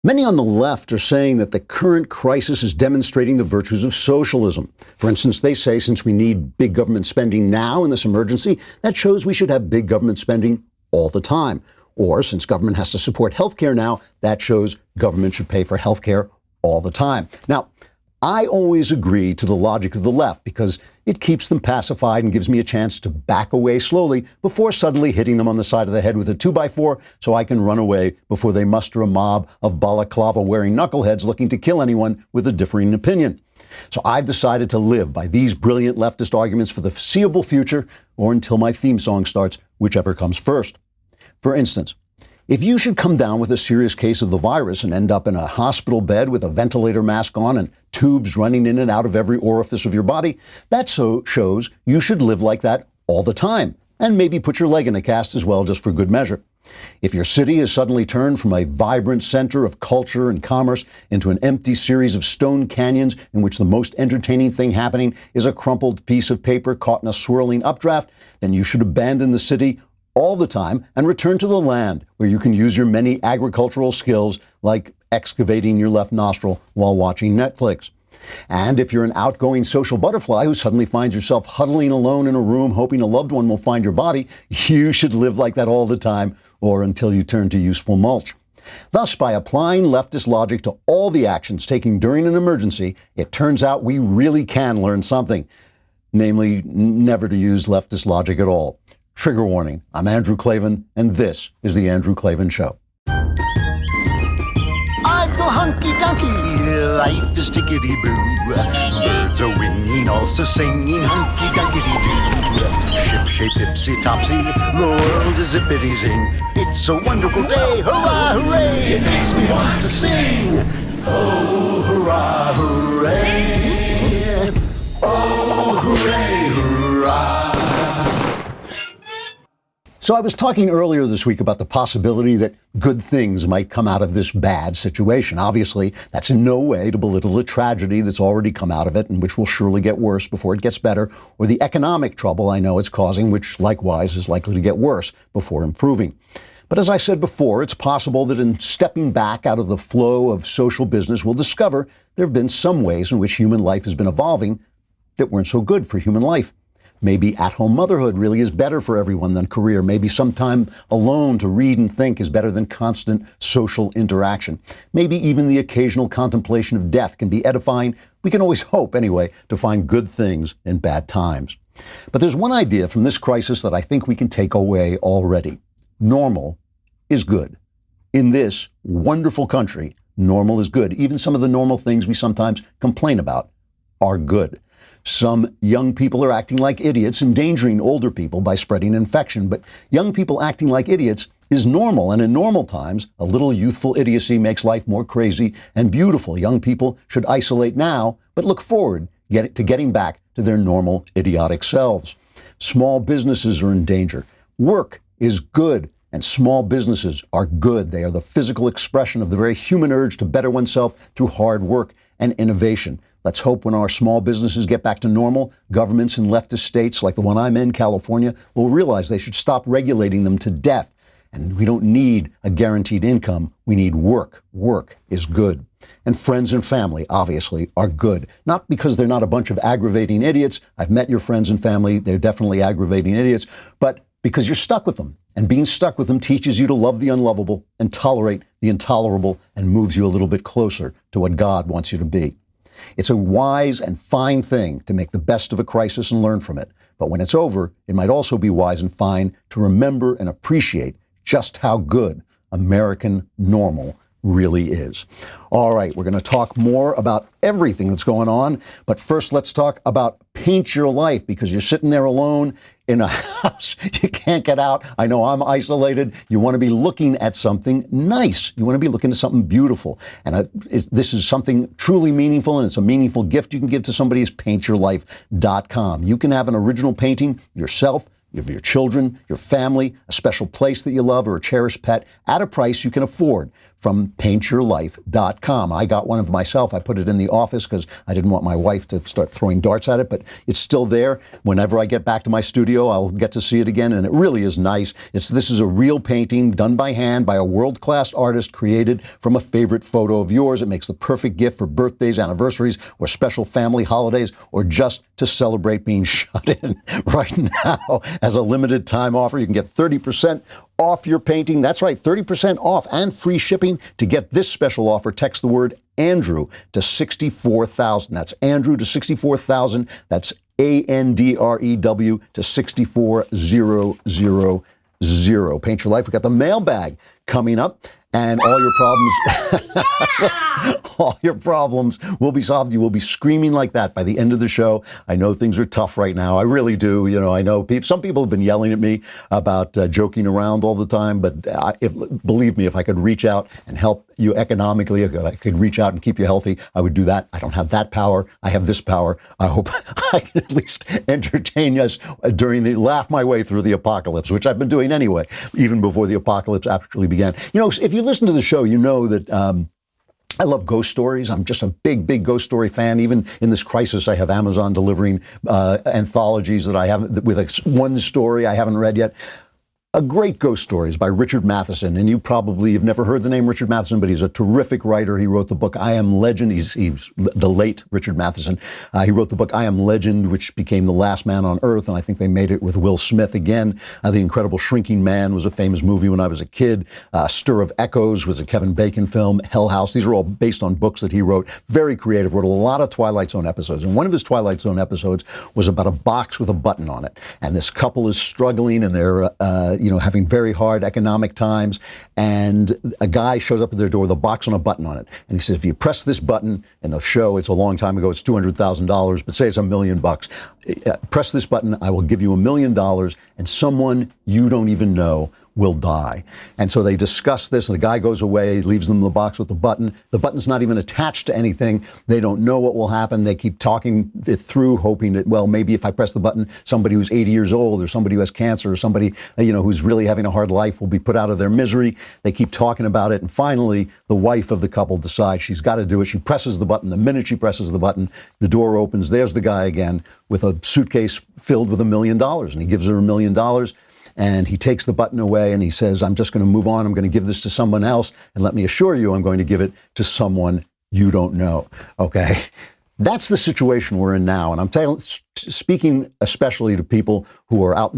Many on the left are saying that the current crisis is demonstrating the virtues of socialism. For instance, they say since we need big government spending now in this emergency, that shows we should have big government spending all the time. Or since government has to support healthcare now, that shows government should pay for healthcare all the time. Now, I always agree to the logic of the left because it keeps them pacified and gives me a chance to back away slowly before suddenly hitting them on the side of the head with a 2x4 so I can run away before they muster a mob of balaclava-wearing knuckleheads looking to kill anyone with a differing opinion. So I've decided to live by these brilliant leftist arguments for the foreseeable future or until my theme song starts, whichever comes first. For instance, if you should come down with a serious case of the virus and end up in a hospital bed with a ventilator mask on and tubes running in and out of every orifice of your body, that shows you should live like that all the time, and maybe put your leg in a cast as well just for good measure. If your city has suddenly turned from a vibrant center of culture and commerce into an empty series of stone canyons in which the most entertaining thing happening is a crumpled piece of paper caught in a swirling updraft, then you should abandon the city all the time and return to the land where you can use your many agricultural skills like excavating your left nostril while watching Netflix. And if you're an outgoing social butterfly who suddenly finds yourself huddling alone in a room hoping a loved one will find your body, you should live like that all the time or until you turn to useful mulch. Thus, by applying leftist logic to all the actions taken during an emergency, it turns out we really can learn something, namely never to use leftist logic at all. Trigger warning, I'm Andrew Klavan, and this is The Andrew Klavan Show. I feel hunky-dunky, life is tickety-boo. Birds are winging, also singing hunky-dunky-doo. Ship-shaped, tipsy-topsy, the world is zippity-zing. It's a wonderful day, hurrah, hooray! It makes me want to sing. Oh, hurrah, hooray! Oh, hooray, hurrah! So I was talking earlier this week about the possibility that good things might come out of this bad situation. Obviously, that's in no way to belittle the tragedy that's already come out of it and which will surely get worse before it gets better, or the economic trouble I know it's causing, which likewise is likely to get worse before improving. But as I said before, it's possible that in stepping back out of the flow of social business, we'll discover there have been some ways in which human life has been evolving that weren't so good for human life. Maybe at-home motherhood really is better for everyone than career. Maybe some time alone to read and think is better than constant social interaction. Maybe even the occasional contemplation of death can be edifying. We can always hope, anyway, to find good things in bad times. But there's one idea from this crisis that I think we can take away already. Normal is good. In this wonderful country, normal is good. Even some of the normal things we sometimes complain about are good. Some young people are acting like idiots, endangering older people by spreading infection. But young people acting like idiots is normal. And in normal times, a little youthful idiocy makes life more crazy and beautiful. Young people should isolate now, but look forward to getting back to their normal idiotic selves. Small businesses are in danger. Work is good, and small businesses are good. They are the physical expression of the very human urge to better oneself through hard work and innovation. Let's hope when our small businesses get back to normal, governments in leftist states like the one I'm in, California, will realize they should stop regulating them to death. And we don't need a guaranteed income. We need work. Work is good. And friends and family, obviously, are good. Not because they're not a bunch of aggravating idiots. I've met your friends and family. They're definitely aggravating idiots. But because you're stuck with them. And being stuck with them teaches you to love the unlovable and tolerate the intolerable and moves you a little bit closer to what God wants you to be. It's a wise and fine thing to make the best of a crisis and learn from it. But when it's over, it might also be wise and fine to remember and appreciate just how good American normal really is. All right, we're going to talk more about everything that's going on. But first, let's talk about paint your life, because you're sitting there alone in a house. You can't get out. I know I'm isolated. You want to be looking at something nice. You want to be looking at something beautiful. And this is something truly meaningful, and it's a meaningful gift you can give to somebody is paintyourlife.com. You can have an original painting yourself, of your children, your family, a special place that you love, or a cherished pet at a price you can afford. from paintyourlife.com. I got one of myself. I put it in the office because I didn't want my wife to start throwing darts at it, but it's still there. Whenever I get back to my studio, I'll get to see it again, and it really is nice. This is a real painting done by hand by a world-class artist, created from a favorite photo of yours. It makes the perfect gift for birthdays, anniversaries, or special family holidays, or just to celebrate being shut in. Right now, as a limited time offer, you can get 30% off your painting. That's right, 30% off and free shipping. To get this special offer, text the word Andrew to 64,000. That's Andrew to 64,000. That's ANDREW to 64000. Paint Your Life. We got the mailbag coming up, and all your problems will be solved. You will be screaming like that by the end of the show. I know things are tough right now. I really do. I know some people have been yelling at me about joking around all the time, but believe me, if I could reach out and help you economically, if I could reach out and keep you healthy, I would do that. I don't have that power. I have this power. I hope I can at least entertain us laugh my way through the apocalypse, which I've been doing anyway, even before the apocalypse actually began. If you listen to the show, you know that I love ghost stories. I'm just a big, big ghost story fan. Even in this crisis, I have Amazon delivering anthologies that I haven't, with one story I haven't read yet. A great ghost story is by Richard Matheson, and you probably have never heard the name Richard Matheson, but he's a terrific writer. He wrote the book I Am Legend. He's the late Richard Matheson. He wrote the book I Am Legend, which became The Last Man on Earth, and I think they made it with Will Smith again. The Incredible Shrinking Man was a famous movie when I was a kid. Stir of Echoes was a Kevin Bacon film. Hell House. These are all based on books that he wrote. Very creative. Wrote a lot of Twilight Zone episodes, and one of his Twilight Zone episodes was about a box with a button on it, and this couple is struggling, and they're having very hard economic times, and a guy shows up at their door with a box and a button on it, and he says, if you press this button, in the show, it's a long time ago, it's $200,000, but say it's $1 million. Press this button, I will give you $1 million, and someone you don't even know will die. And so they discuss this, and the guy goes away, leaves them the box with the button. The button's not even attached to anything. They don't know what will happen. They keep talking it through, hoping that, well, maybe if I press the button, somebody who's 80 years old, or somebody who has cancer, or somebody, who's really having a hard life will be put out of their misery. They keep talking about it, and finally, the wife of the couple decides she's got to do it. She presses the button. The minute she presses the button, the door opens. There's the guy again with a suitcase filled with $1 million, and he gives her $1 million. And he takes the button away and he says, I'm just going to move on. I'm going to give this to someone else. And let me assure you, I'm going to give it to someone you don't know. Okay. That's the situation we're in now. And I'm speaking especially to people who are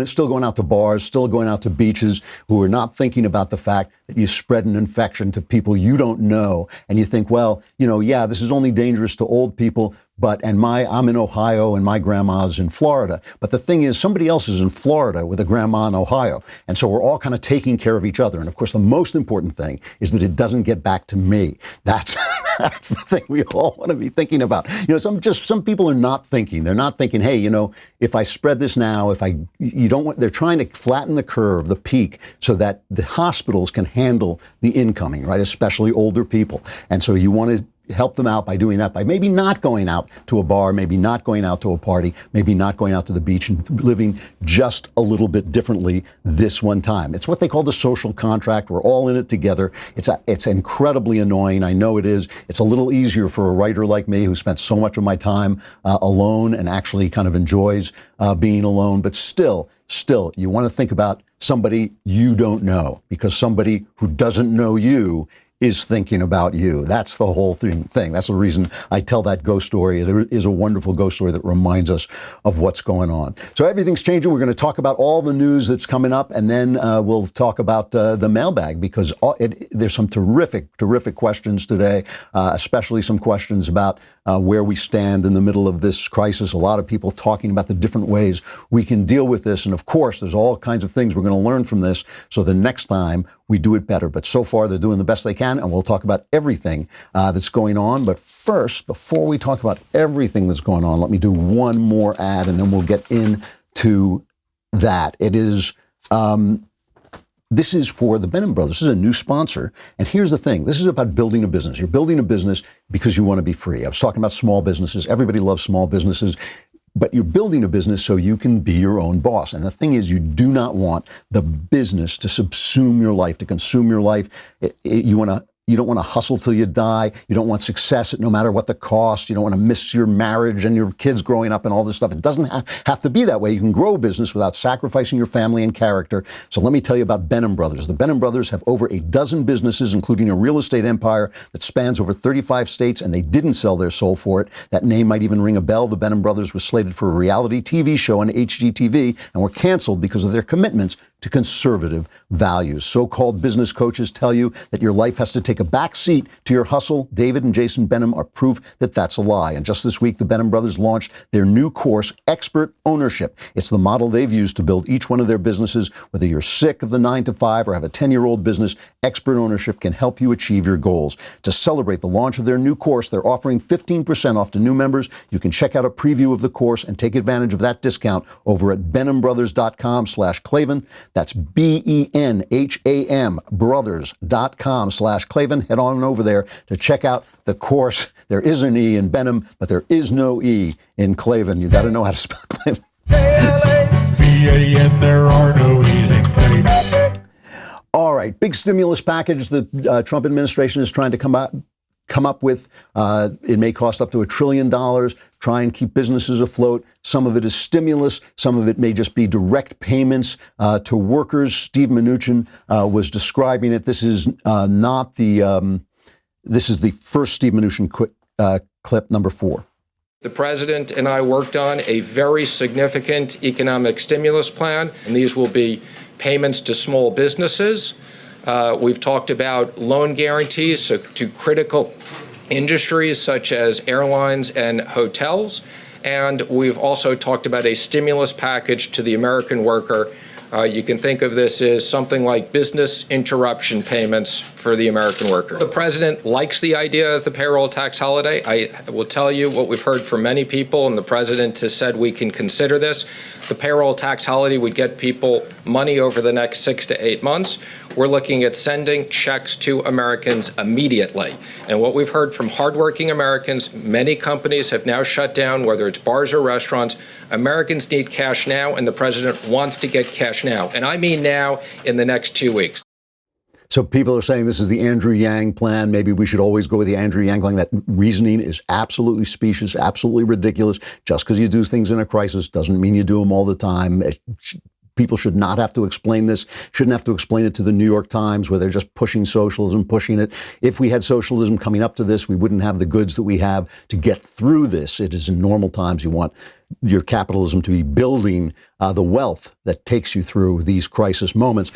still going out to bars, still going out to beaches, who are not thinking about the fact that you spread an infection to people you don't know. And you think, well, this is only dangerous to old people, I'm in Ohio and my grandma's in Florida. But the thing is, somebody else is in Florida with a grandma in Ohio. And so we're all kind of taking care of each other. And of course, the most important thing is that it doesn't get back to me. That's the thing we all want to be thinking about. Some people are not thinking. They're not thinking, hey, if I spread this now, they're trying to flatten the curve, the peak, so that the hospitals can handle the incoming, right? Especially older people. And so you want to help them out by doing that, by maybe not going out to a bar, maybe not going out to a party, maybe not going out to the beach, and living just a little bit differently this one time. It's what they call the social contract. We're all in it together. It's incredibly annoying. I know it is. It's a little easier for a writer like me who spent so much of my time alone and actually kind of enjoys being alone. But still, you want to think about somebody you don't know, because somebody who doesn't know you is thinking about you. That's the whole thing. That's the reason I tell that ghost story. There is a wonderful ghost story that reminds us of what's going on. So everything's changing. We're going to talk about all the news that's coming up, and then we'll talk about the mailbag, because there's some terrific, terrific questions today, especially some questions about where we stand in the middle of this crisis. A lot of people talking about the different ways we can deal with this. And of course, there's all kinds of things we're going to learn from this, so the next time we do it better. But so far, they're doing the best they can, and we'll talk about everything that's going on. But first, before we talk about everything that's going on, let me do one more ad, and then we'll get into that. It is, this is for the Benham Brothers. This is a new sponsor. And here's the thing. This is about building a business. You're building a business because you want to be free. I was talking about small businesses. Everybody loves small businesses. But you're building a business so you can be your own boss. And the thing is, you do not want the business to subsume your life, to consume your life. You don't want to hustle till you die. You don't want success at no matter what the cost. You don't want to miss your marriage and your kids growing up and all this stuff. It doesn't have to be that way. You can grow a business without sacrificing your family and character. So let me tell you about Benham Brothers. The Benham Brothers have over a dozen businesses, including a real estate empire that spans over 35 states, and they didn't sell their soul for it. That name might even ring a bell. The Benham Brothers was slated for a reality TV show on HGTV and were canceled because of their commitments to conservative values. So-called business coaches tell you that your life has to take a back seat to your hustle. David and Jason Benham are proof that that's a lie. And just this week, the Benham brothers launched their new course, Expert Ownership. It's the model they've used to build each one of their businesses. Whether you're sick of the 9-to-5 or have a 10-year-old business, Expert Ownership can help you achieve your goals. To celebrate the launch of their new course, they're offering 15% off to new members. You can check out a preview of the course and take advantage of that discount over at benhambrothers.com/Klavan. That's BENHAM brothers.com/Klavan. Head on over there to check out the course. There is an E in Benham, but there is no E in Klavan. You got to know how to spell Klavan. K-L-A-V-A-N, there are no E's in Klavan. All right, big stimulus package the Trump administration is trying to come up with. It may cost up to $1 trillion, try and keep businesses afloat. Some of it is stimulus. Some of it may just be direct payments to workers. Steve Mnuchin was describing it. This is not the, this is the first Steve Mnuchin clip, number 4. The president and I worked on a very significant economic stimulus plan, and these will be payments to small businesses. We've talked about loan guarantees to critical industries such as airlines and hotels. And we've also talked about a stimulus package to the American worker. You can think of this as something like business interruption payments for the American worker. The president likes the idea of the payroll tax holiday. I will tell you what we've heard from many people, and the president has said we can consider this. The payroll tax holiday would get people money over the next 6 to 8 months. We're looking at sending checks to Americans immediately. And what we've heard from hardworking Americans, many companies have now shut down, whether it's bars or restaurants. Americans need cash now, and the president wants to get cash now. And I mean now, in the next 2 weeks. So people are saying this is the Andrew Yang plan. Maybe we should always go with the Andrew Yang plan. That reasoning is absolutely specious, absolutely ridiculous. Just because you do things in a crisis doesn't mean you do them all the time. People should not have to explain this, shouldn't have to explain it to the New York Times where they're just pushing socialism, pushing it. If we had socialism coming up to this, we wouldn't have the goods that we have to get through this. It is in normal times you want your capitalism to be building the wealth that takes you through these crisis moments.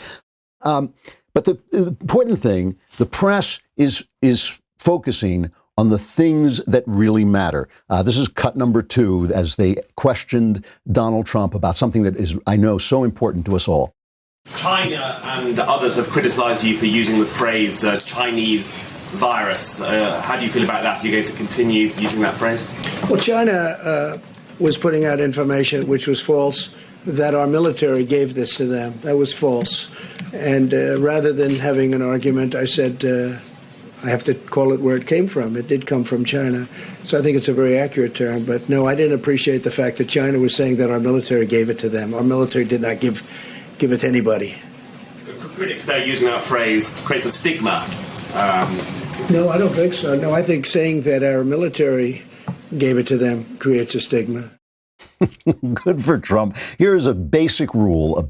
But the important thing, the press is focusing on the things that really matter. This is cut number 2 as they questioned Donald Trump about something that is, I know, so important to us all. China and others have criticized you for using the phrase Chinese virus. How do you feel about that? Are you going to continue using that phrase? Well, China was putting out information which was false, that our military gave this to them. That was false. And rather than having an argument, I said, I have to call it where it came from. It did come from China. So I think it's a very accurate term. But no, I didn't appreciate the fact that China was saying that our military gave it to them. Our military did not give it to anybody. Critics say using that phrase creates a stigma. No, I don't think so. No, I think saying that our military gave it to them creates a stigma. Good for Trump. Here is a basic rule.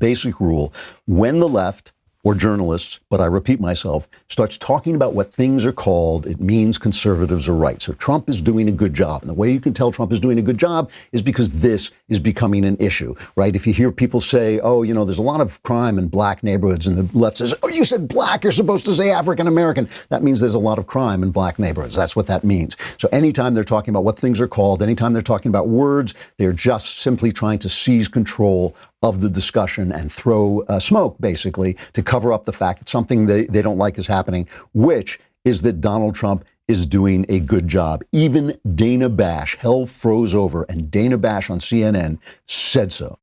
When the left or journalists, but I repeat myself, starts talking about what things are called, it means conservatives are right. So Trump is doing a good job. And the way you can tell Trump is doing a good job is because this is becoming an issue, right? If you hear people say, oh, you know, there's a lot of crime in black neighborhoods, and the left says, oh, you said black, you're supposed to say African American. That means there's a lot of crime in black neighborhoods. That's what that means. So anytime they're talking about what things are called, anytime they're talking about words, they're just simply trying to seize control of the discussion and throw smoke, basically, to cover up the fact that something they don't like is happening, which is that Donald Trump is doing a good job. Even Dana Bash, hell froze over, and Dana Bash on CNN said so.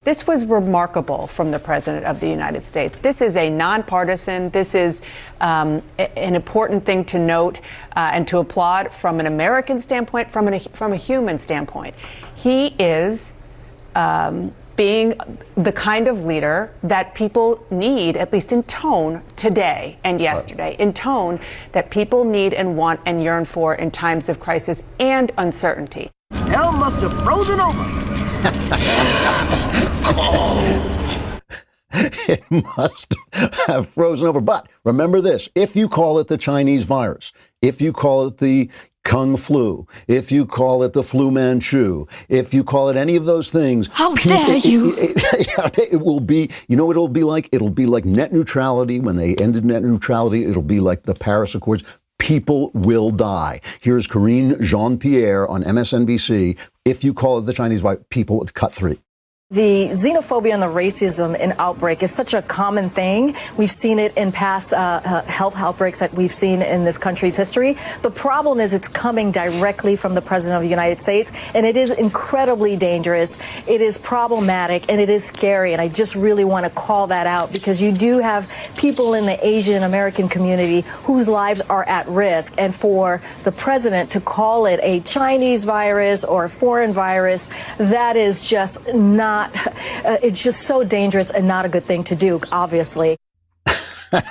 This was remarkable from the President of the United States. This is a nonpartisan. This is an important thing to note and to applaud from an American standpoint, from a human standpoint. He is being the kind of leader that people need, at least in tone, today and yesterday, in tone that people need and want and yearn for in times of crisis and uncertainty. Hell must have frozen over. It must have frozen over. But remember this, if you call it the Chinese virus, if you call it the Kung flu, if you call it the flu Manchu, if you call it any of those things, how dare you? It will be, you know what it'll be like? It'll be like net neutrality. When they ended net neutrality, it'll be like the Paris Accords. People will die. Here's Karine Jean-Pierre on MSNBC. If you call it the Chinese virus, people would cut through. The xenophobia and the racism in outbreak is such a common thing. We've seen it in past health outbreaks that we've seen in this country's history. The problem is it's coming directly from the President of the United States, and it is incredibly dangerous. It is problematic, and it is scary, and I just really want to call that out because you do have people in the Asian American community whose lives are at risk, and for the President to call it a Chinese virus or a foreign virus, that is just not it's just so dangerous and not a good thing to do, obviously.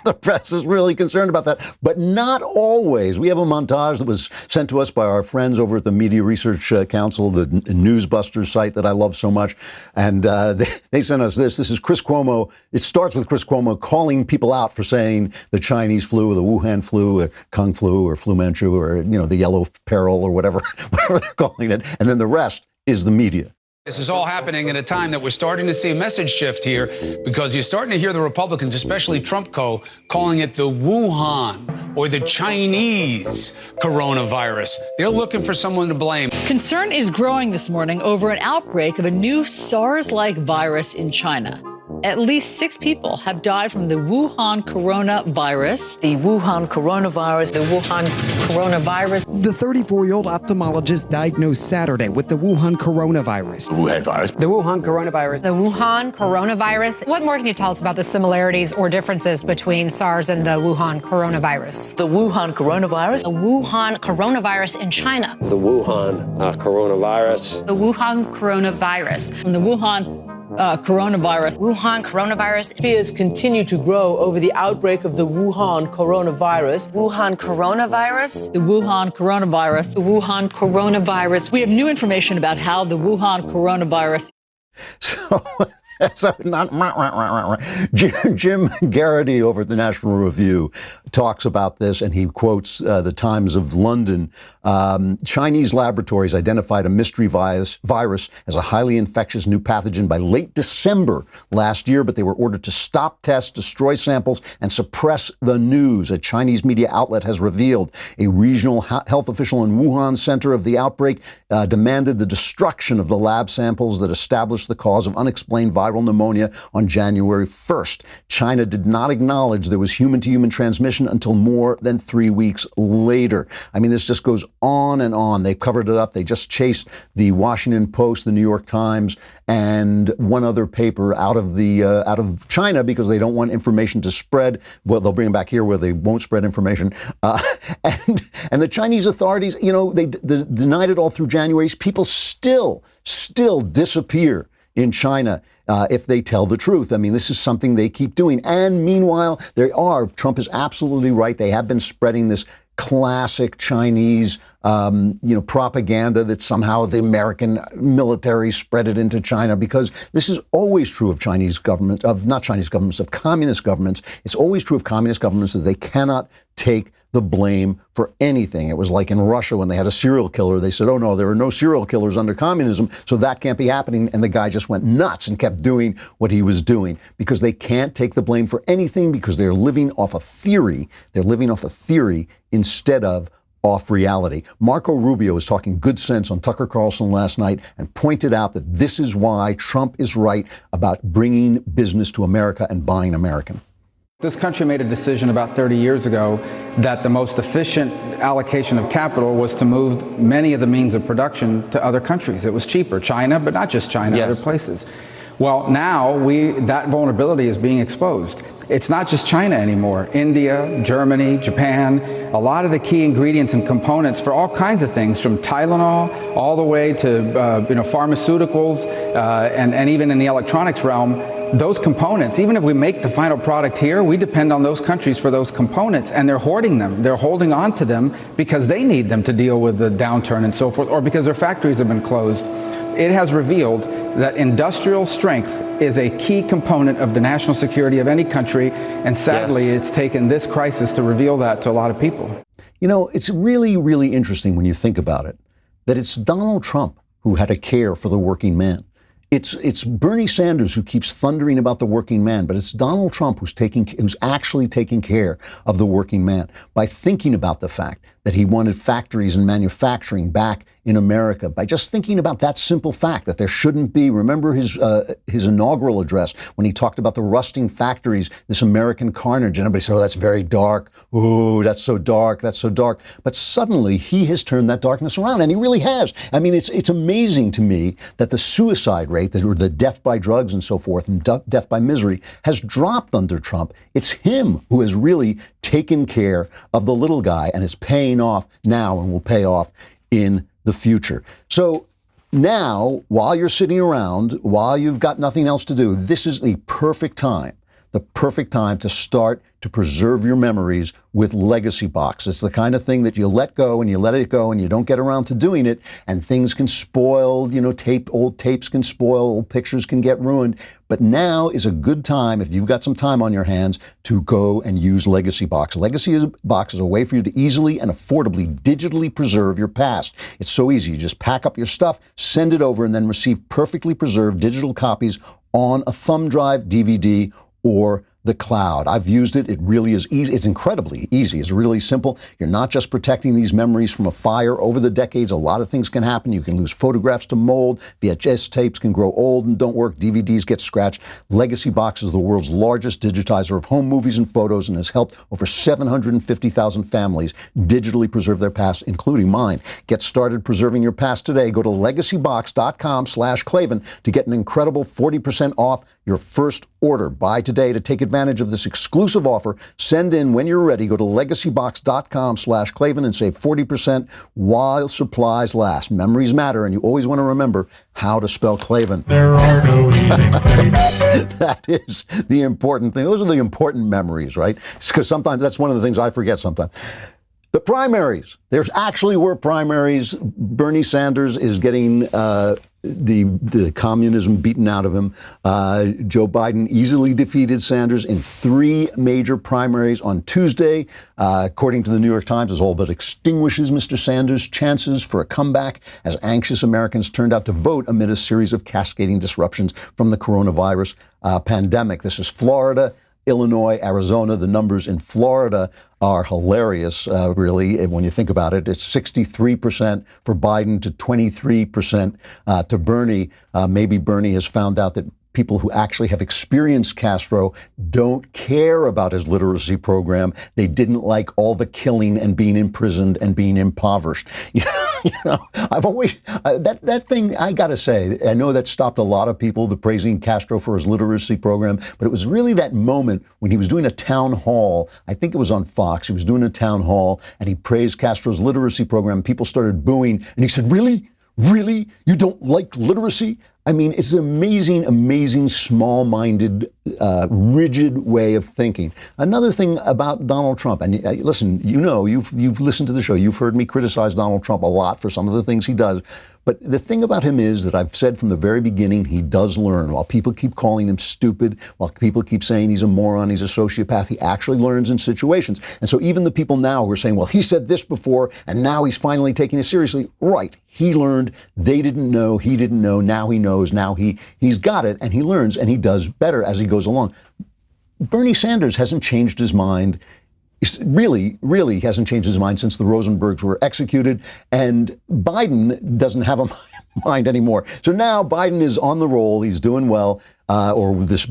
The press is really concerned about that, but not always. We have a montage that was sent to us by our friends over at the Media Research Council, the Newsbusters site that I love so much. And they sent us this. This is Chris Cuomo. It starts with Chris Cuomo calling people out for saying the Chinese flu or the Wuhan flu or Kung flu or flu Manchu or, you know, the yellow peril or whatever they're calling it. And then the rest is the media. This is all happening at a time that we're starting to see a message shift here because you're starting to hear the Republicans, especially Trump calling it the Wuhan or the Chinese coronavirus. They're looking for someone to blame. Concern is growing this morning over an outbreak of a new SARS-like virus in China. At least 6 people have died from the Wuhan coronavirus. The Wuhan coronavirus. The Wuhan coronavirus. The 34-year-old ophthalmologist diagnosed Saturday with the Wuhan coronavirus. Wuhan virus. The Wuhan coronavirus. The Wuhan coronavirus. What more can you tell us about the similarities or differences between SARS and the Wuhan coronavirus? The Wuhan coronavirus. The Wuhan coronavirus in China. The Wuhan coronavirus. The Wuhan coronavirus. And the Wuhan coronavirus. Wuhan coronavirus. Fears continue to grow over the outbreak of the Wuhan coronavirus. Wuhan coronavirus. The Wuhan coronavirus. The Wuhan coronavirus. We have new information about how the Wuhan coronavirus. So Jim Garrity over at the National Review talks about this, and he quotes the Times of London. Chinese laboratories identified a mystery virus as a highly infectious new pathogen by late December last year, but they were ordered to stop tests, destroy samples, and suppress the news. A Chinese media outlet has revealed a regional health official in Wuhan center of the outbreak demanded the destruction of the lab samples that established the cause of unexplained viral pneumonia on January 1st. China did not acknowledge there was human-to-human transmission until more than 3 weeks later. I mean, this just goes on and on. They've covered it up. They just chased the Washington Post, the New York Times, and one other paper out of China because they don't want information to spread. Well, they'll bring them back here where they won't spread information. And the Chinese authorities, you know, they denied it all through January. People still disappear in China if they tell the truth. I mean, this is something they keep doing. And meanwhile, Trump is absolutely right. They have been spreading this classic Chinese, propaganda that somehow the American military spread it into China, because this is always true of of communist governments. It's always true of communist governments that they cannot take the blame for anything. It was like in Russia when they had a serial killer. They said, oh no, there are no serial killers under communism, so that can't be happening. And the guy just went nuts and kept doing what he was doing because they can't take the blame for anything because they're living off a theory. They're living off a theory instead of off reality. Marco Rubio was talking good sense on Tucker Carlson last night and pointed out that this is why Trump is right about bringing business to America and buying American. This country made a decision about 30 years ago that the most efficient allocation of capital was to move many of the means of production to other countries. It was cheaper. China, but not just China, other places. Well, now that vulnerability is being exposed. It's not just China anymore. India, Germany, Japan, a lot of the key ingredients and components for all kinds of things, from Tylenol all the way to pharmaceuticals and even in the electronics realm, those components, even if we make the final product here, we depend on those countries for those components, and they're hoarding them. They're holding on to them because they need them to deal with the downturn and so forth, or because their factories have been closed. It has revealed that industrial strength is a key component of the national security of any country, and sadly, It's taken this crisis to reveal that to a lot of people. You know, it's really, really interesting when you think about it, that it's Donald Trump who had a care for the working man. It's Bernie Sanders who keeps thundering about the working man, but it's Donald Trump who's actually taking care of the working man by thinking about the fact that he wanted factories and manufacturing back in America, by just thinking about that simple fact that there shouldn't be. Remember his inaugural address when he talked about the rusting factories, this American carnage, and everybody said, oh, that's very dark. Oh, that's so dark. That's so dark. But suddenly he has turned that darkness around, and he really has. I mean, it's amazing to me that the suicide rate, or the death by drugs and so forth, and death by misery has dropped under Trump. It's him who has really taken care of the little guy and is paying off now and will pay off in the future. So now, while you're sitting around, while you've got nothing else to do, this is the perfect time to start to preserve your memories with Legacy Box. It's the kind of thing that you let go and you let it go and you don't get around to doing it, and things can spoil, old tapes can spoil, old pictures can get ruined. But now is a good time, if you've got some time on your hands, to go and use Legacy Box. Legacy Box is a way for you to easily and affordably digitally preserve your past. It's so easy. You just pack up your stuff, send it over, and then receive perfectly preserved digital copies on a thumb drive, DVD, or the cloud. I've used it. It really is easy. It's incredibly easy. It's really simple. You're not just protecting these memories from a fire. Over the decades, a lot of things can happen. You can lose photographs to mold. VHS tapes can grow old and don't work. DVDs get scratched. Legacy Box is the world's largest digitizer of home movies and photos and has helped over 750,000 families digitally preserve their past, including mine. Get started preserving your past today. Go to legacybox.com/Klavan to get an incredible 40% off your first order. Buy today to take advantage of this exclusive offer. Send in when you're ready. Go to legacybox.com/Klavan and save 40% while supplies last. Memories matter, and you always want to remember how to spell Klavan. There are no easy things. That is the important thing. Those are the important memories, right? Because sometimes that's one of the things I forget sometimes. The primaries. There actually were primaries. Bernie Sanders is getting the communism beaten out of him. Joe Biden easily defeated Sanders in 3 major primaries on Tuesday. According to the New York Times, this all but extinguishes Mr. Sanders' chances for a comeback as anxious Americans turned out to vote amid a series of cascading disruptions from the coronavirus pandemic. This is Florida, Illinois, Arizona. The numbers in Florida are hilarious, really, when you think about it. It's 63% for Biden to 23% to Bernie. Maybe Bernie has found out that people who actually have experienced Castro don't care about his literacy program. They didn't like all the killing and being imprisoned and being impoverished. I've always, that thing, I got to say, I know that stopped a lot of people, the praising Castro for his literacy program, but it was really that moment when he was doing a town hall. I think it was on Fox. He was doing a town hall and he praised Castro's literacy program. People started booing and he said, really? Really? You don't like literacy? I mean, it's an amazing, amazing, small-minded, rigid way of thinking. Another thing about Donald Trump, and listen, you've listened to the show. You've heard me criticize Donald Trump a lot for some of the things he does. But the thing about him is that I've said from the very beginning, he does learn. While people keep calling him stupid, while people keep saying he's a moron, he's a sociopath, he actually learns in situations. And so even the people now who are saying, well, he said this before, and now he's finally taking it seriously. Right. He learned. They didn't know. He didn't know. Now he knows. Now he's got it, and he learns, and he does better as he goes along. Bernie Sanders hasn't changed his mind. Really hasn't changed his mind since the Rosenbergs were executed, and Biden doesn't have a mind anymore. So now Biden is on the roll. He's doing well, or this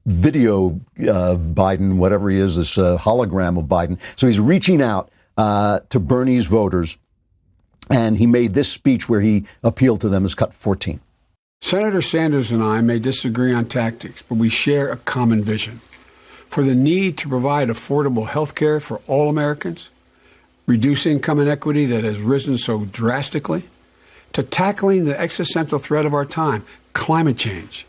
video Biden, whatever he is, this hologram of Biden. So he's reaching out to Bernie's voters, and he made this speech where he appealed to them as cut 14. Senator Sanders and I may disagree on tactics, but we share a common vision for the need to provide affordable health care for all Americans, reduce income inequity that has risen so drastically, to tackling the existential threat of our time, climate change.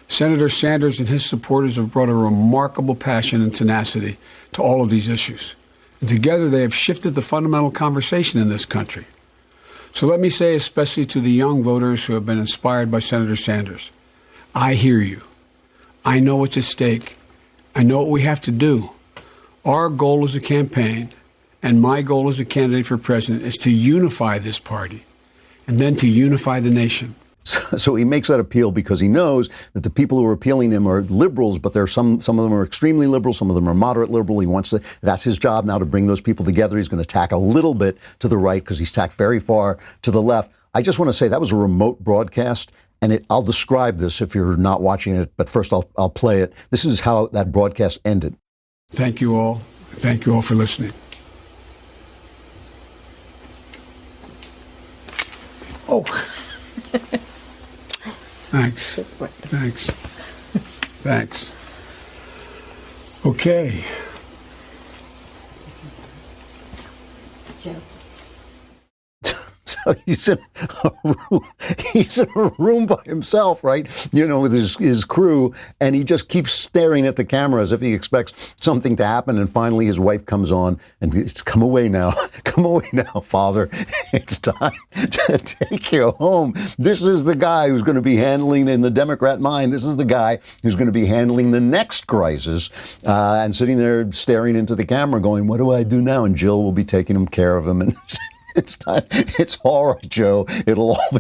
Senator Sanders and his supporters have brought a remarkable passion and tenacity to all of these issues. And together they have shifted the fundamental conversation in this country. So let me say, especially to the young voters who have been inspired by Senator Sanders, I hear you. I know what's at stake. I know what we have to do. Our goal as a campaign, and my goal as a candidate for president, is to unify this party and then to unify the nation. So he makes that appeal because he knows that the people who are appealing to him are liberals, but there are some of them are extremely liberal, some of them are moderate liberal. He wants to, that's his job now, to bring those people together. He's going to tack a little bit to the right because he's tacked very far to the left. I just want to say that was a remote broadcast, and I'll describe this if you're not watching it, but first I'll play it. This is how that broadcast ended. Thank you all. Thank you all for listening. Oh. Thanks. Thanks. Okay. So he's in a room by himself, right? You know, with his crew, and he just keeps staring at the camera as if he expects something to happen. And finally, his wife comes on and says, "Come away now, Father. It's time to take you home." This is the guy who's going to be handling, in the Democrat mind, this is the guy who's going to be handling the next crisis, and sitting there staring into the camera, going, "What do I do now?" And Jill will be taking care of him, and it's time. It's all right, Joe. It'll all be.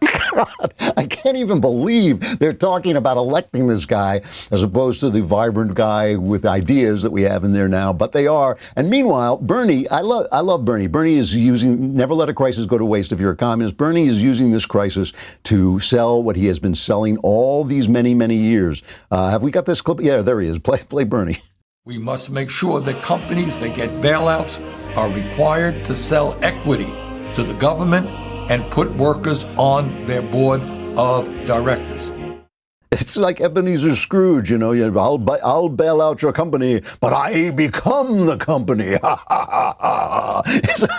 God, I can't even believe they're talking about electing this guy as opposed to the vibrant guy with ideas that we have in there now. But they are. And meanwhile, Bernie, I love Bernie. Bernie is using, never let a crisis go to waste if you're a communist. Bernie is using this crisis to sell what he has been selling all these many, many years. Have we got this clip? Yeah, there he is. Play Bernie. We must make sure that companies that get bailouts are required to sell equity to the government and put workers on their board of directors. It's like Ebenezer Scrooge, you know, I'll bail out your company, but I become the company.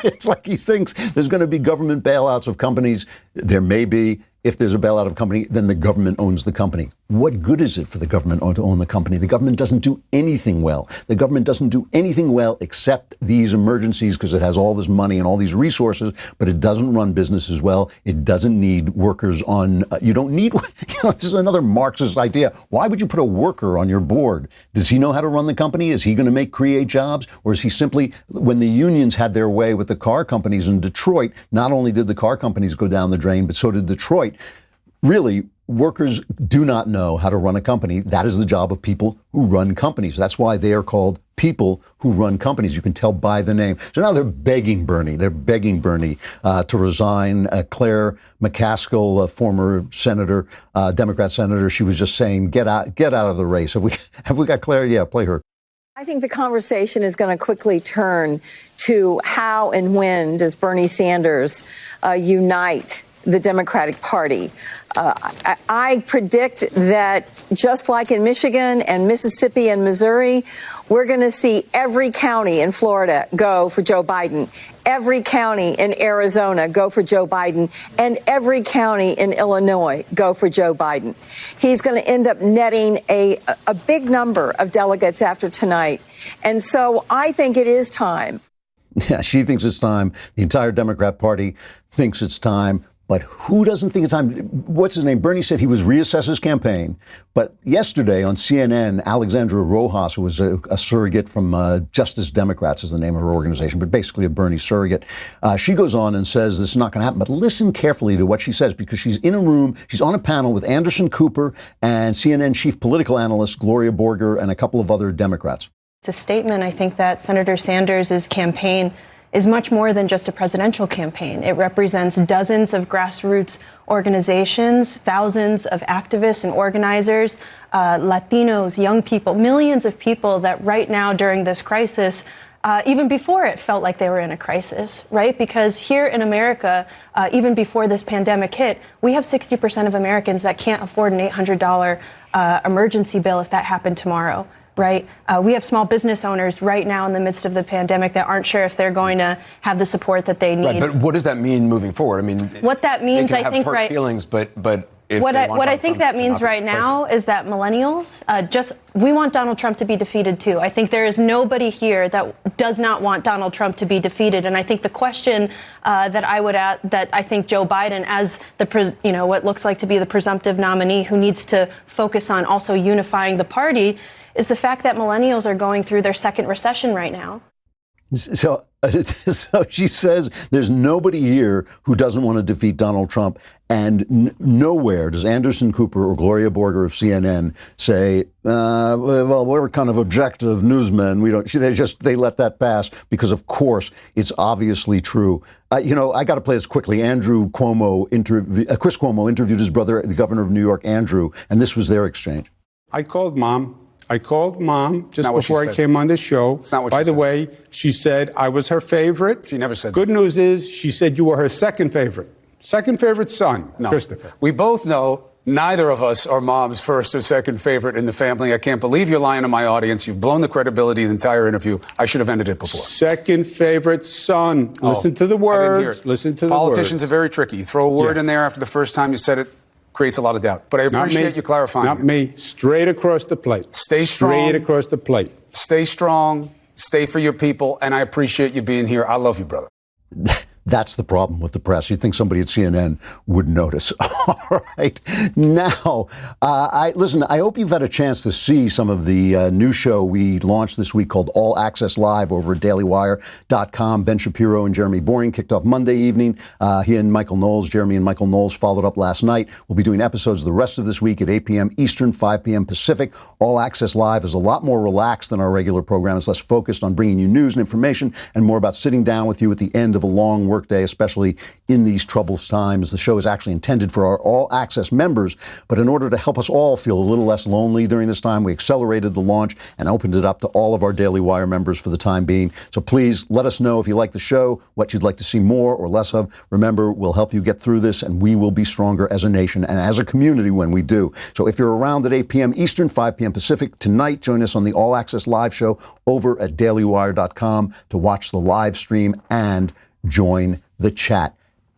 It's like he thinks there's going to be government bailouts of companies. There may be. If there's a bailout of a company, then the government owns the company. What good is it for the government to own the company? The government doesn't do anything well. The government doesn't do anything well except these emergencies because it has all this money and all these resources, but it doesn't run businesses well. It doesn't need workers on, you don't need, this is another Marxist idea. Why would you put a worker on your board? Does he know how to run the company? Is he going to create jobs? Or is he simply, when the unions had their way with the car companies in Detroit, not only did the car companies go down the drain, but so did Detroit. Really, workers do not know how to run a company. That is the job of people who run companies. That's why they are called people who run companies. You can tell by the name. So now they're begging Bernie. They're begging Bernie to resign. Claire McCaskill, a former senator, Democrat senator, she was just saying, get out of the race. Have we got Claire? Yeah, play her. I think the conversation is going to quickly turn to how and when does Bernie Sanders unite the Democratic Party. I predict that just like in Michigan and Mississippi and Missouri, we're going to see every county in Florida go for Joe Biden, every county in Arizona go for Joe Biden, and every county in Illinois go for Joe Biden. He's going to end up netting a big number of delegates after tonight. And so I think it is time. Yeah, she thinks it's time. The entire Democrat Party thinks it's time. But who doesn't think it's time? What's his name? Bernie said he was reassess his campaign. But yesterday on CNN, Alexandra Rojas, who was a surrogate from Justice Democrats is the name of her organization, but basically a Bernie surrogate, she goes on and says this is not going to happen. But listen carefully to what she says, because she's in a room, she's on a panel with Anderson Cooper and CNN chief political analyst Gloria Borger and a couple of other Democrats. It's a statement. I think that Senator Sanders' campaign is much more than just a presidential campaign. It represents dozens of grassroots organizations, thousands of activists and organizers, Latinos, young people, millions of people that right now during this crisis even before it felt like they were in a crisis, right? Because here in America, even before this pandemic hit, we have 60% of Americans that can't afford an $800 emergency bill if that happened tomorrow. Right. We have small business owners right now in the midst of the pandemic that aren't sure if they're going to have the support that they need. Right, but what does that mean moving forward? I mean, what that means, they can I think, have hurt feelings, but if what I think that means right now is that millennials we want Donald Trump to be defeated too. I think there is nobody here that does not want Donald Trump to be defeated. And I think the question that I think Joe Biden, as what looks like to be the presumptive nominee who needs to focus on also unifying the party, is the fact that millennials are going through their second recession right now. So she says there's nobody here who doesn't want to defeat Donald Trump, and nowhere does Anderson Cooper or Gloria Borger of CNN say, well, we're kind of objective newsmen. We don't. They let that pass because, of course, it's obviously true. I got to play this quickly. Chris Cuomo interviewed his brother, the governor of New York, Andrew, and this was their exchange. I called Mom just before I came on this show. By the way, she said I was her favorite. She never said Good news is she said you were her second favorite son, no. Christopher. We both know neither of us are Mom's first or second favorite in the family. I can't believe you're lying to my audience. You've blown the credibility of the entire interview. I should have ended it before. Second favorite son. Listen to the words. Listen to the words. Politicians are very tricky. You throw a word in there after the first time you said it. Creates a lot of doubt. But I appreciate you clarifying. Not me. Straight across the plate. Stay strong. Straight across the plate. Stay strong. Stay for your people. And I appreciate you being here. I love you, brother. That's the problem with the press. You'd think somebody at CNN would notice. All right. Now, I hope you've had a chance to see some of the new show we launched this week called All Access Live over at dailywire.com. Ben Shapiro and Jeremy Boring kicked off Monday evening. Jeremy and Michael Knowles followed up last night. We'll be doing episodes the rest of this week at 8 p.m. Eastern, 5 p.m. Pacific. All Access Live is a lot more relaxed than our regular program. It's less focused on bringing you news and information and more about sitting down with you at the end of a long workday, especially in these troublous times. The show is actually intended for our All Access members, but in order to help us all feel a little less lonely during this time, we accelerated the launch and opened it up to all of our Daily Wire members for the time being. So please let us know if you like the show, what you'd like to see more or less of. Remember, we'll help you get through this, and we will be stronger as a nation and as a community when we do. So if you're around at 8 p.m. Eastern, 5 p.m. Pacific tonight, join us on the All Access Live show over at dailywire.com to watch the live stream and join the chat.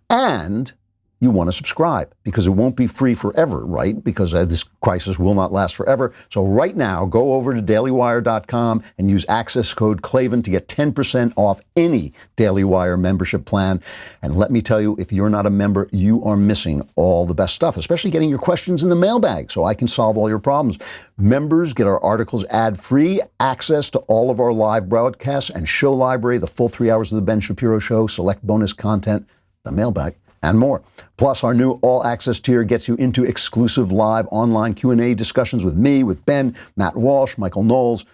And you want to subscribe because it won't be free forever, right? Because this crisis will not last forever. So right now, go over to dailywire.com and use access code Klavan to get 10% off any Daily Wire membership plan. And let me tell you, if you're not a member, you are missing all the best stuff, especially getting your questions in the mailbag so I can solve all your problems. Members get our articles ad-free, access to all of our live broadcasts and show library, the full 3 hours of the Ben Shapiro Show, select bonus content, the mailbag, and more. Plus, our new All Access tier gets you into exclusive live online Q&A discussions with me, with Ben, Matt Walsh, Michael Knowles.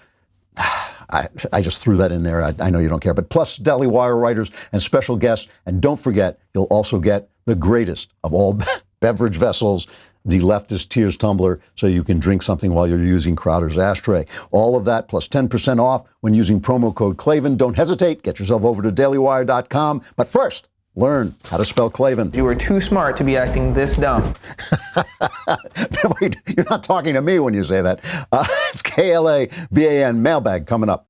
I just threw that in there. I know you don't care. But plus Daily Wire writers and special guests. And don't forget, you'll also get the greatest of all beverage vessels, the Leftist Tears tumbler, so you can drink something while you're using Crowder's ashtray. All of that plus 10% off when using promo code Klavan. Don't hesitate. Get yourself over to dailywire.com. But first, learn how to spell Klavan. You are too smart to be acting this dumb. Wait, you're not talking to me when you say that. It's Klavan Mailbag coming up.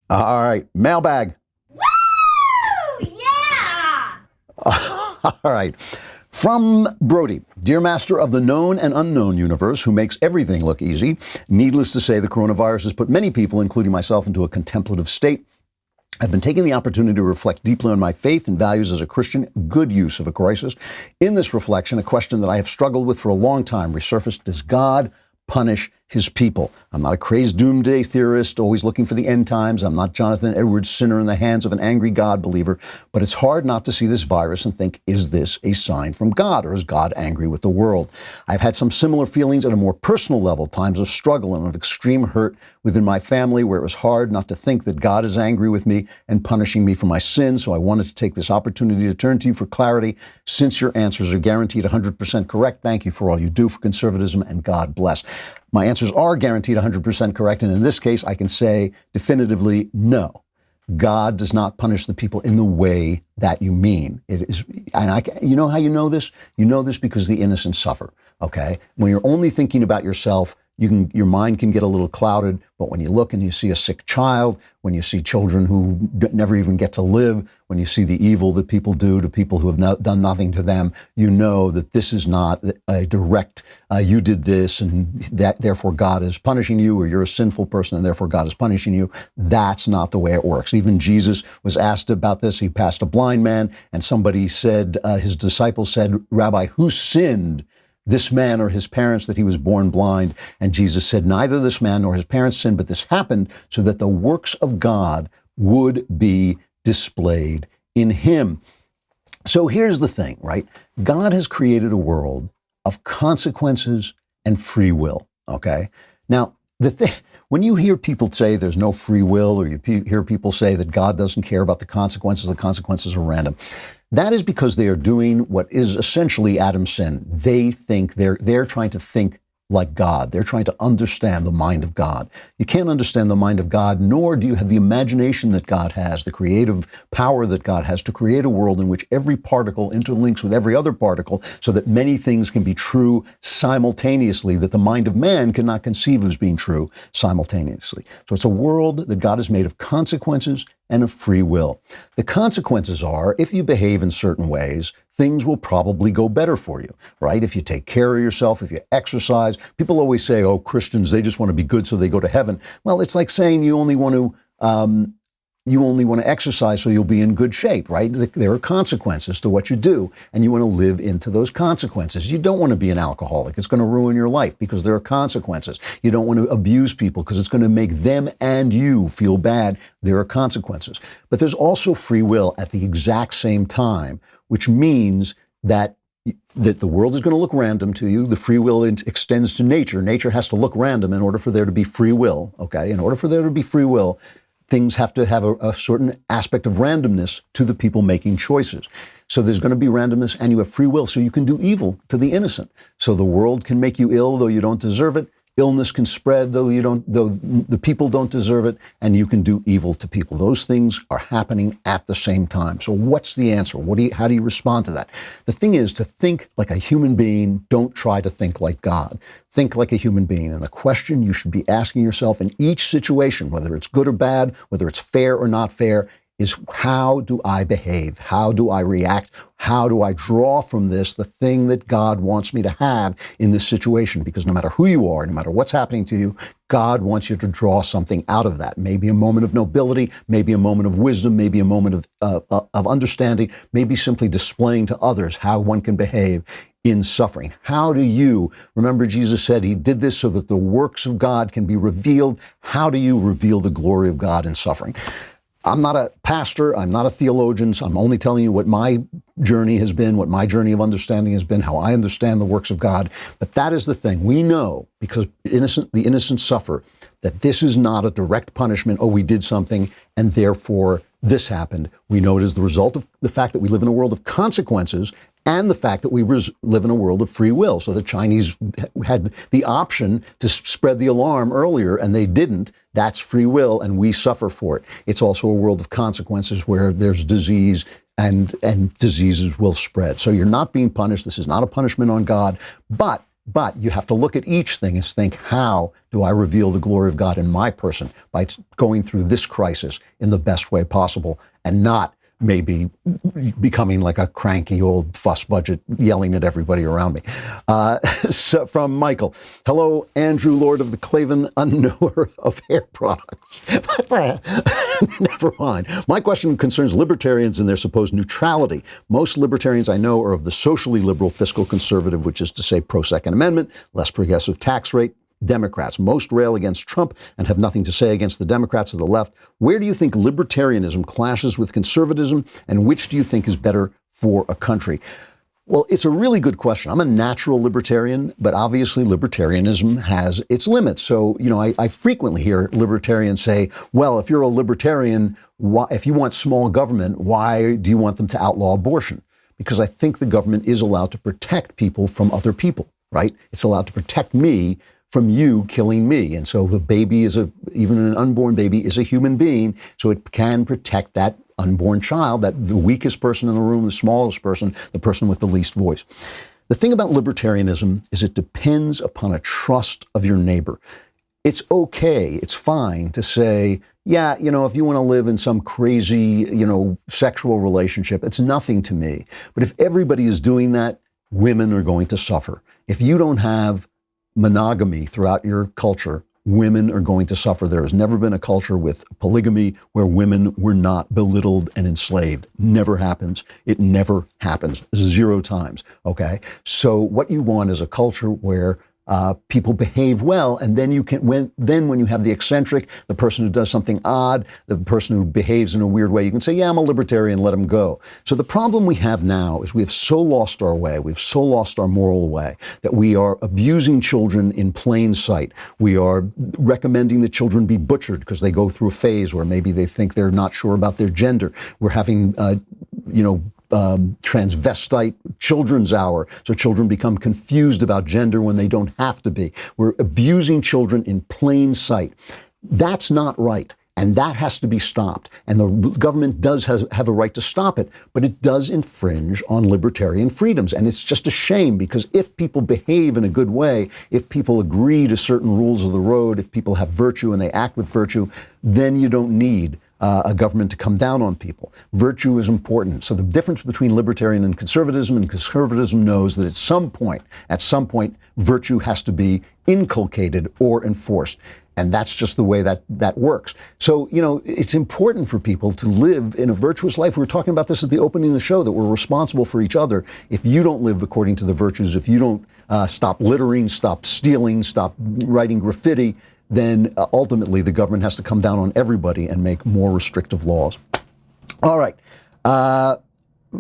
All right, Mailbag. Woo! Yeah! All right. From Brody, dear master of the known and unknown universe who makes everything look easy, needless to say, the coronavirus has put many people, including myself, into a contemplative state. I've been taking the opportunity to reflect deeply on my faith and values as a Christian, good use of a crisis. In this reflection, a question that I have struggled with for a long time resurfaced: does God punish his people. I'm not a crazed doomsday theorist, always looking for the end times. I'm not Jonathan Edwards, sinner in the hands of an angry God believer. But it's hard not to see this virus and think, is this a sign from God, or is God angry with the world? I've had some similar feelings at a more personal level, times of struggle and of extreme hurt within my family, where it was hard not to think that God is angry with me and punishing me for my sins. So I wanted to take this opportunity to turn to you for clarity. Since your answers are guaranteed 100% correct, thank you for all you do for conservatism, and God bless. My answers are guaranteed 100% correct, and in this case, I can say definitively no. God does not punish the people in the way that you mean. It is, and you know how you know this? You know this because the innocent suffer, okay? When you're only thinking about yourself, your mind can get a little clouded, but when you look and you see a sick child, when you see children who never even get to live, when you see the evil that people do to people who have done nothing to them, you know that this is not a direct, you did this and that therefore God is punishing you, or you're a sinful person and therefore God is punishing you. That's not the way it works. Even Jesus was asked about this. He passed a blind man and somebody said, his disciples said, Rabbi, who sinned, this man or his parents, that he was born blind? And Jesus said, neither this man nor his parents sinned, but this happened so that the works of God would be displayed in him. So here's the thing, right? God has created a world of consequences and free will, okay? Now, when you hear people say there's no free will, or you hear people say that God doesn't care about the consequences are random, that is because they are doing what is essentially Adam's sin. They think they're trying to think like God. They're trying to understand the mind of God. You can't understand the mind of God, nor do you have the imagination that God has, the creative power that God has to create a world in which every particle interlinks with every other particle so that many things can be true simultaneously that the mind of man cannot conceive as being true simultaneously. So it's a world that God has made of consequences and of free will. The consequences are, if you behave in certain ways, things will probably go better for you, right? If you take care of yourself, if you exercise. People always say, oh, Christians, they just want to be good so they go to heaven. Well, it's like saying you only want to exercise so you'll be in good shape, right? There are consequences to what you do, and you want to live into those consequences. You don't want to be an alcoholic. It's going to ruin your life because there are consequences. You don't want to abuse people because it's going to make them and you feel bad. There are consequences. But there's also free will at the exact same time, which means that the world is going to look random to you. The free will extends to nature. Nature has to look random in order for there to be free will, okay? In order for there to be free will, things have to have a certain aspect of randomness to the people making choices. So there's going to be randomness, and you have free will, so you can do evil to the innocent. So the world can make you ill, though you don't deserve it. Illness can spread, though the people don't deserve it, and you can do evil to people. Those things are happening at the same time. So what's the answer? How do you respond to that? The thing is to think like a human being. Don't try to think like God. Think like a human being. And the question you should be asking yourself in each situation, whether it's good or bad, whether it's fair or not fair, is how do I behave? How do I react? How do I draw from this the thing that God wants me to have in this situation? Because no matter who you are, no matter what's happening to you, God wants you to draw something out of that. Maybe a moment of nobility, maybe a moment of wisdom, maybe a moment of understanding, maybe simply displaying to others how one can behave in suffering. How do you, remember Jesus said he did this so that the works of God can be revealed. How do you reveal the glory of God in suffering? I'm not a pastor. I'm not a theologian. So I'm only telling you what my journey has been, what my journey of understanding has been, how I understand the works of God. But that is the thing. We know, because the innocent suffer, that this is not a direct punishment. Oh, we did something, and therefore this happened. We know it is the result of the fact that we live in a world of consequences and the fact that we live in a world of free will. So the Chinese had the option to spread the alarm earlier, and they didn't. That's free will, and we suffer for it. It's also a world of consequences where there's disease, and diseases will spread. So you're not being punished. This is not a punishment on God, but you have to look at each thing and think, how do I reveal the glory of God in my person by going through this crisis in the best way possible, and not maybe becoming like a cranky old fuss budget yelling at everybody around me. So from Michael, hello, Andrew, Lord of the Klavan, unknower of hair products. Never mind. My question concerns libertarians and their supposed neutrality. Most libertarians I know are of the socially liberal fiscal conservative, which is to say pro-Second Amendment, less progressive tax rate, Democrats. Most rail against Trump and have nothing to say against the Democrats or the left. Where do you think libertarianism clashes with conservatism, and which do you think is better for a country? Well, it's a really good question. I'm a natural libertarian, but obviously libertarianism has its limits. So, I frequently hear libertarians say, well, if you're a libertarian, if you want small government, why do you want them to outlaw abortion? Because I think the government is allowed to protect people from other people, right? It's allowed to protect me from you killing me. And so the baby even an unborn baby is a human being, so it can protect that unborn child, that the weakest person in the room, the smallest person, the person with the least voice. The thing about libertarianism is it depends upon a trust of your neighbor. It's okay, it's fine to say, yeah, if you want to live in some crazy, sexual relationship, it's nothing to me. But if everybody is doing that, women are going to suffer. If you don't have monogamy throughout your culture, women are going to suffer. There has never been a culture with polygamy where women were not belittled and enslaved. Never happens. It never happens. 0 times. Okay. So what you want is a culture where people behave well, and then when you have the eccentric, the person who does something odd, the person who behaves in a weird way, you can say, yeah, I'm a libertarian, let him go. So the problem we have now is we have so lost our way, we've so lost our moral way, that we are abusing children in plain sight. We are recommending that children be butchered because they go through a phase where maybe they think they're not sure about their gender. We're having, transvestite children's hour, so children become confused about gender when they don't have to be. We're abusing children in plain sight. That's not right, and that has to be stopped. And the government does have a right to stop it, but it does infringe on libertarian freedoms. And it's just a shame, because if people behave in a good way, if people agree to certain rules of the road, if people have virtue and they act with virtue, then you don't need a government to come down on people. Virtue is important. So the difference between libertarian and conservatism knows that at some point, virtue has to be inculcated or enforced. And that's just the way that works. So, it's important for people to live in a virtuous life. We were talking about this at the opening of the show, that we're responsible for each other. If you don't live according to the virtues, if you don't stop littering, stop stealing, stop writing graffiti, then ultimately the government has to come down on everybody and make more restrictive laws. All right.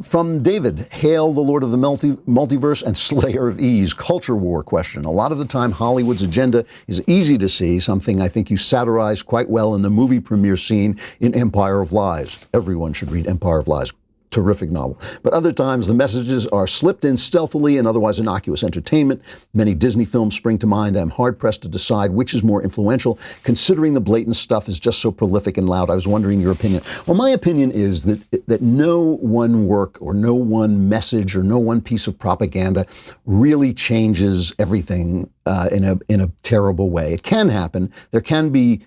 From David, hail the Lord of the multiverse and slayer of ease. Culture war question. A lot of the time, Hollywood's agenda is easy to see, something I think you satirized quite well in the movie premiere scene in Empire of Lies. Everyone should read Empire of Lies. Terrific novel. But other times the messages are slipped in stealthily and otherwise innocuous entertainment. Many Disney films spring to mind. I'm hard-pressed to decide which is more influential, considering the blatant stuff is just so prolific and loud. I was wondering your opinion. Well, my opinion is that no one work or no one message or no one piece of propaganda really changes everything in a terrible way. It can happen. There can be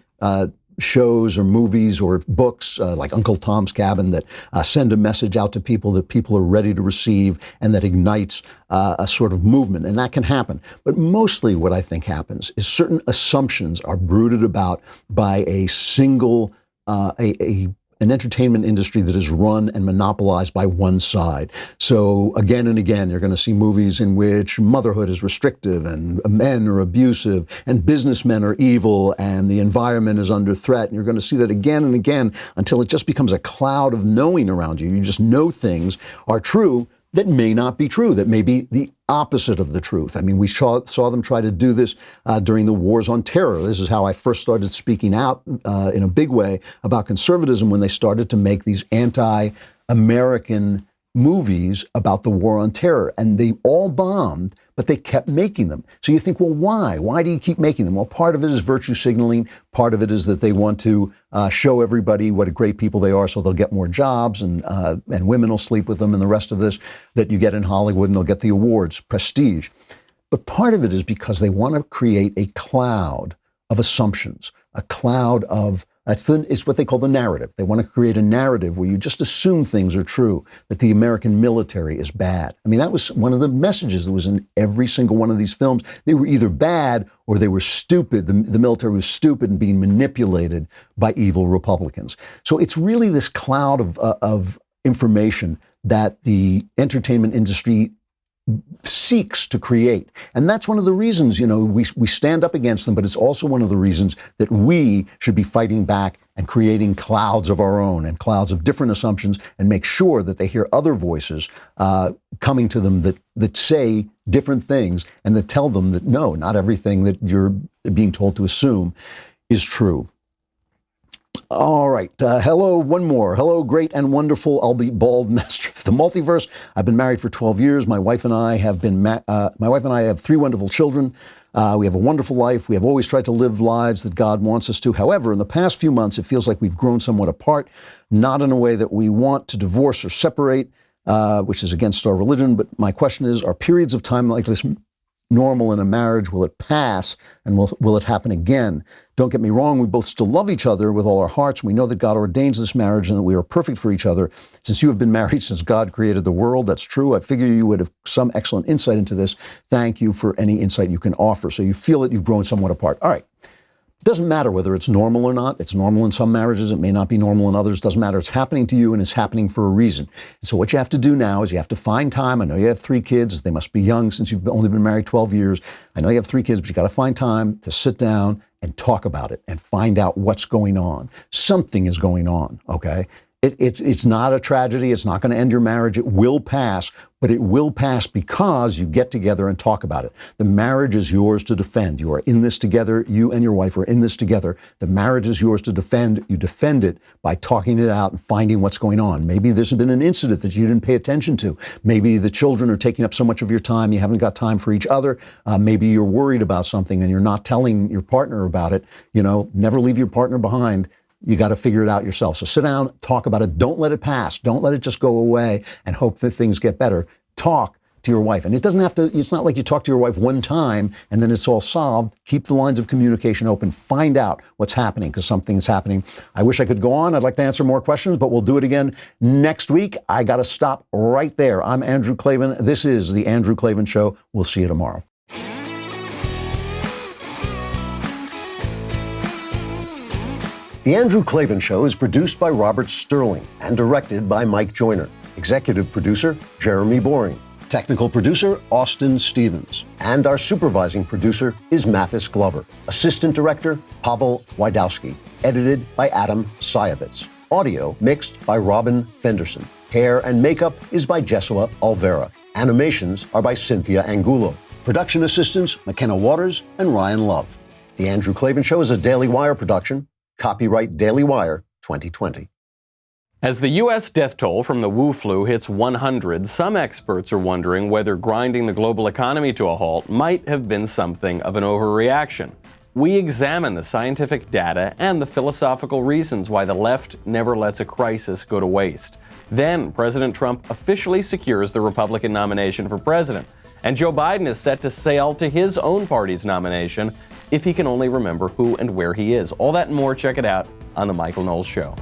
shows or movies or books like Uncle Tom's Cabin that send a message out to people that people are ready to receive and that ignites a sort of movement. And that can happen. But mostly what I think happens is certain assumptions are brooded about by a single, an entertainment industry that is run and monopolized by one side. So again and again, you're going to see movies in which motherhood is restrictive and men are abusive and businessmen are evil and the environment is under threat. And you're going to see that again and again until it just becomes a cloud of knowing around you. You just know things are true that may not be true, that may be the opposite of the truth. I mean, we saw them try to do this during the wars on terror. This is how I first started speaking out in a big way about conservatism, when they started to make these anti-American movies about the war on terror. And they all bombed, but they kept making them. So you think, well, why? Why do you keep making them? Well, part of it is virtue signaling. Part of it is that they want to show everybody what great people they are, so they'll get more jobs and women will sleep with them and the rest of this that you get in Hollywood, and they'll get the awards, prestige. But part of it is because they want to create a cloud of assumptions, a cloud of it's what they call the narrative. They want to create a narrative where you just assume things are true, that the American military is bad. I mean, that was one of the messages that was in every single one of these films. They were either bad or they were stupid. The military was stupid and being manipulated by evil Republicans. So it's really this cloud of information that the entertainment industry seeks to create. And that's one of the reasons, we stand up against them, but it's also one of the reasons that we should be fighting back and creating clouds of our own and clouds of different assumptions, and make sure that they hear other voices coming to them that say different things, and that tell them that no, not everything that you're being told to assume is true. All right. Hello, one more. Hello, great and wonderful, I'll be bald master of the multiverse. I've been married for 12 years. My wife and I have have 3 wonderful children. We have a wonderful life. We have always tried to live lives that God wants us to. However, in the past few months, it feels like we've grown somewhat apart, not in a way that we want to divorce or separate, which is against our religion. But my question is, are periods of time like this normal in a marriage? Will it pass, and will it happen again? Don't get me wrong, we both still love each other with all our hearts. We know that God ordains this marriage and that we are perfect for each other. Since you have been married since God created the world, that's true. I figure you would have some excellent insight into this. Thank you for any insight you can offer. So you feel that you've grown somewhat apart. All right. It doesn't matter whether it's normal or not. It's normal in some marriages. It may not be normal in others. It doesn't matter. It's happening to you, and it's happening for a reason. And so what you have to do now is you have to find time. I know you have 3 kids. They must be young since you've only been married 12 years. I know you have 3 kids, but you got to find time to sit down and talk about it and find out what's going on. Something is going on, okay? It's not a tragedy. It's not going to end your marriage. It will pass, but it will pass because you get together and talk about it. The marriage is yours to defend. You are in this together. You and your wife are in this together. The marriage is yours to defend. You defend it by talking it out and finding what's going on. Maybe there's been an incident that you didn't pay attention to. Maybe the children are taking up so much of your time, you haven't got time for each other. Maybe you're worried about something and you're not telling your partner about it. Never leave your partner behind. You got to figure it out yourself. So sit down, talk about it. Don't let it pass. Don't let it just go away and hope that things get better. Talk to your wife. And it doesn't have to, it's not like you talk to your wife one time and then it's all solved. Keep the lines of communication open. Find out what's happening, because something is happening. I wish I could go on. I'd like to answer more questions, but we'll do it again next week. I got to stop right there. I'm Andrew Klavan. This is The Andrew Klavan Show. We'll see you tomorrow. The Andrew Klavan Show is produced by Robert Sterling and directed by Mike Joyner. Executive producer, Jeremy Boring. Technical producer, Austin Stevens. And our supervising producer is Mathis Glover. Assistant director, Pavel Wydowski. Edited by Adam Sayevitz. Audio mixed by Robin Fenderson. Hair and makeup is by Jesua Alvera. Animations are by Cynthia Angulo. Production assistants, McKenna Waters and Ryan Love. The Andrew Klavan Show is a Daily Wire production. Copyright Daily Wire 2020. As the U.S. death toll from the Wu flu hits 100, some experts are wondering whether grinding the global economy to a halt might have been something of an overreaction. We examine the scientific data and the philosophical reasons why the left never lets a crisis go to waste. Then President Trump officially secures the Republican nomination for president, and Joe Biden is set to sail to his own party's nomination if he can only remember who and where he is. All that and more, check it out on The Michael Knowles Show.